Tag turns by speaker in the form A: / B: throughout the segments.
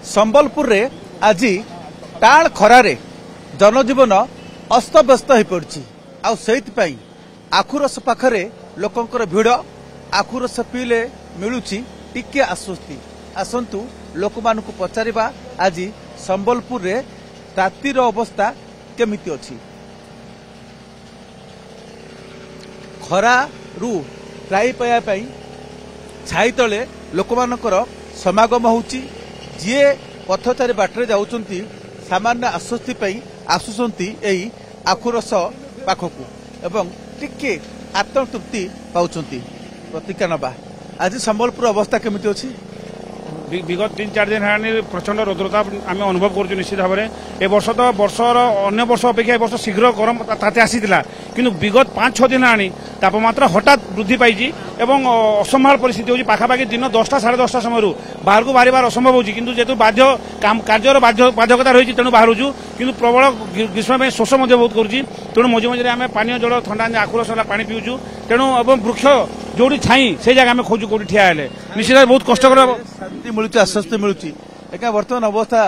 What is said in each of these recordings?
A: संबलपुर रे आज टाण खरारे जनजीवन अस्तव्यस्त हो पड़ी आखुरस पाखरे लोकंकर भिड़ आखुरस पीले मिलुची टिके आश्वस्ति आसंतु लोक मानकु पचारिबा आज संबलपुर रे रातिर अवस्था केमिति अछि। खरा रु त्राई पाया पई छाई तले लोक मानकर समागम होउची जे पथचारी बाटरे जाउचंती सामान्य आश्वस्ति पई आसुचंती एई आखुरस पाखकु एवं टिके आत्मतृप्ति पाउचंती। प्रतिका नबा आज संबलपुर अवस्था केमिति अछि।
B: विगत 3-4 दिन है प्रचंड रौद्रता आम अनुभव कर निश्चित भाव में ए वर्ष तो वर्षर अन्य वर्ष अपेक्षा वर्ष शीघ्र गरम ताते आसीला किंतु विगत 5-6 दिन आनी तापमात्रा हठात वृद्धि पाई एवं असंभाल परिस्थिति होची। पाखापाखि दिन 10टा 10:30 समय बाहर को बाहर असंभव होची किंतु जेतु बाध्य कार्यर बाध्यकता रही तेणु बाहर किंतु प्रबल ग्रीष्म में शोष बहुत करुच्ची तेणु मझे मझे आम पानीय जल ठंडा आखुरस पानी पीऊँ तेणु वृक्ष जो छाई से जगह आम खोजु कौटी ठिया निश्चित बहुत कष्टकर
A: शांति मिलूँ आश्वस्ति मिलूँ एका बर्तमान अवस्था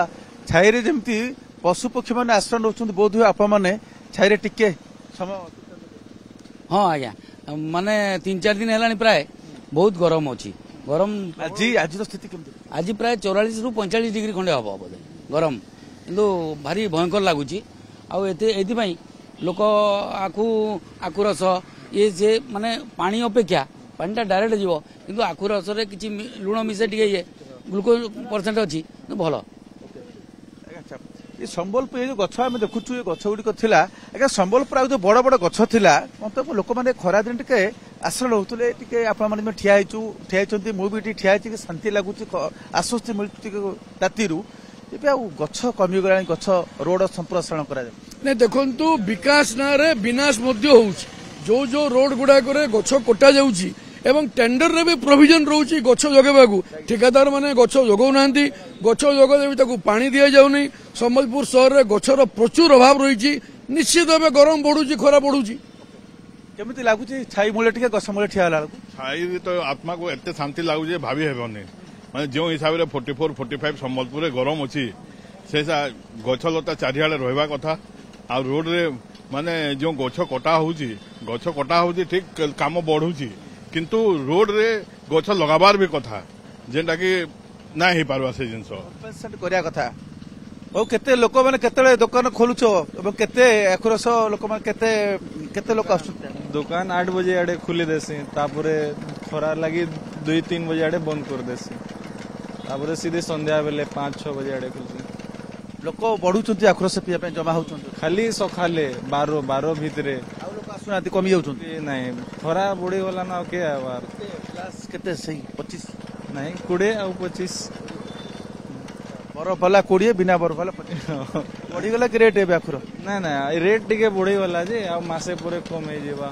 A: छाई जमी पशु पक्षी मैंने आश्रय नौ बोध हुए आपने छाई टिके समय।
C: हाँ आज्ञा माने 3-4 दिन है प्राय बहुत गरम अच्छी गरम
A: आज स्थिति
C: आज प्राय 44 ରୁ 45 डिग्री खंडे हम बोधे गरम किंतु भारी भयंकर लगुच लोक आखुरस ये से माने पानी अपेक्षा पानीटा डायरेक्ट जीव किंतु आखुरस किसी लुण मिसे टे ये ग्लुकोज परसेंट अच्छी भल।
A: ये संबलपुर ये गछ आम देखु ये गछ गुड़िक थिला आज्ञा संबलपुर जो बड़ बड़ गछ थिला मतलब लोक मैंने खरा दिन टिके आश्रय नौले टिके आपण मैंने ठिया मुझे ठिया शांति लगुच आश्वस्ति मिलूँ राति गछ कमिगला गछ रोड संप्रसारण कर
D: देखु विकास ना विनाश जो जो रोड गुड़ाक गछ कटा जाउची एवं टेंडर रे भी प्रोविजन रोची गछ जगेबाकू ठेकेदार माने गछ जगौना गछ जगदेवी पानी दि जाऊनी। संबलपुर सहर में गछर प्रचुर अभाव रही निश्चित भाव गरम बढ़ुची खरा बढ़ुची
A: केमिति लागुची छाई मूले टिके गछ मूले ठिया होला
E: छाई तो आत्मा को एते शांति लागुची भाभी हेबनी माने जो हिसाब रे 44-45 संबलपुर रे गरम अछि से गछ लता चारिआडे रहबा कथा आ रोड रे माने जो गछ कटा होची ठीक काम बढ़ुची किंतु रोड रे गछ लगाबार भी कथा जेंटा कि ना ही पारवा से जिंस
A: करिया कथा ओ केते लोक माने केते दुकान खोलुछो एवं केते आखुरस लोक माने केते लोक आसु
F: दुकान 8 बजे आडे खुली देसी तापरे खरा लगी 2-3 बजे आडे बंद कर देसी तापरे सीधे संध्या बेले 5-6 बजे आडे खुलसी
A: लोक बढ़ुचंती आखुरस पिया पे जमा होचंती खाली
F: सखाले 12 भितरे
A: आसुना कमी जाउचंती
F: नहीं खरा बुड़ी वाला ना के आवार
A: क्लास केते सही 25
F: नहीं 20 और 25
A: बरफ वाला 20 बिना बरफ वाला 25 बढ़ी गला कि रेट है आखुर
F: ना ना रेट टिके बढ़ी वाला जे आ मासे पूरे कम हे जेबा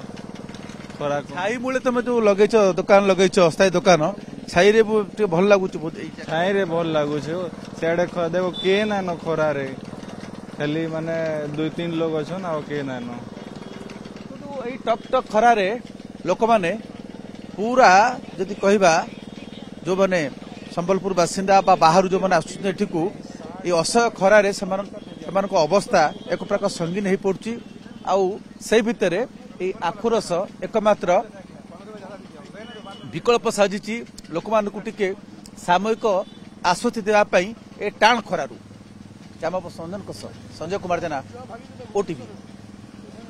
F: खरा
A: छाई मूले तुम जो लगेछ दुकान लगेछ अस्थायी दुकान छाई रे भल लागुछ
F: छाई रे भल लागुछ सेडे देखो के ना न खरा रे खाली माने 2-3 लोग अछन आ के ना न
A: एई टक टक खरा रे लोक माने पूरा जदि कहबा जो माने संबलपुर बासिंदा बा बाहर जो माने आसुछन एठिकू ए असह्य खरा रे समान को अवस्था एक प्रकार संगीन हो पड़ुची आउ से भितर ए आखुरस एकमात्र विकल्प साजिची लोक मानकु टिके सामयिक आश्वस्ति देवा पई ए टाण खरारू जामा संजन संजय कुमार जेना ओटीवी।